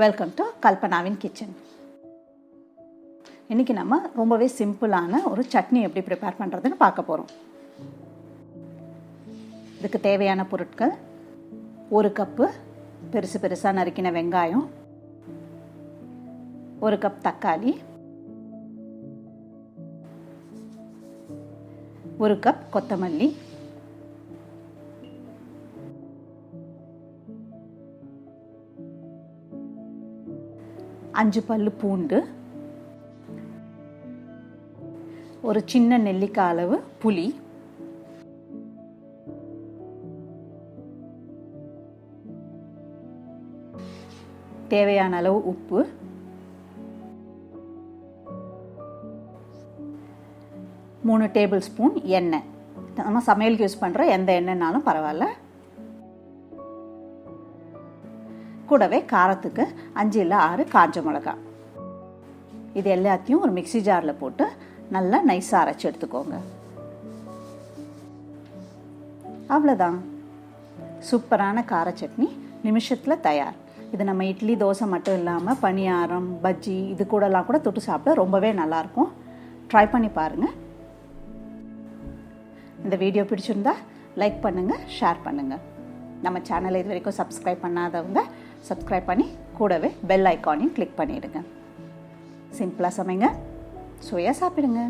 Welcome to கல்பனாவின் kitchen. இன்றைக்கி நம்ம ரொம்பவே சிம்பிளான ஒரு சட்னி எப்படி ப்ரிப்பேர் பண்ணுறதுன்னு பார்க்க போகிறோம். இதுக்கு தேவையான பொருட்கள்: 1 கப்பு பெருசு பெருசாக நறுக்கின வெங்காயம், 1 கப் தக்காளி, 1 கப் கொத்தமல்லி, 5 பல்லு பூண்டு, ஒரு சின்ன நெல்லிக்காய் அளவு புளி, தேவையான அளவு உப்பு, 3 டேபிள் ஸ்பூன் எண்ணெய். நம்ம சமையலுக்கு யூஸ் பண்ணுற எந்த எண்ணெய்னாலும் பரவாயில்ல. கூடவே காரத்துக்கு 5 இல்லை 6 காஞ்ச மிளகாய். இது எல்லாத்தையும் ஒரு மிக்ஸி ஜாரில் போட்டு நல்லா நைஸாக அரைச்சி எடுத்துக்கோங்க. அவ்வளோதான், சூப்பரான கார சட்னி நிமிஷத்தில் தயார். இது நம்ம இட்லி தோசை மட்டும் இல்லாமல் பணியாரம், பஜ்ஜி இது கூடலாம் கூட தொட்டு சாப்பிட ரொம்பவே நல்லாயிருக்கும். ட்ரை பண்ணி பாருங்கள். இந்த வீடியோ பிடிச்சிருந்தா லைக் பண்ணுங்கள், ஷேர் பண்ணுங்கள். நம்ம சேனலை இது வரைக்கும் சப்ஸ்கிரைப் பண்ணாதவங்க சப்ஸ்கிரைப் பண்ணி கூடவே பெல் ஐக்கானையும் கிளிக் பண்ணிவிடுங்க. சிம்பிளாக சமைங்க, சுவையாக சாப்பிடுங்க.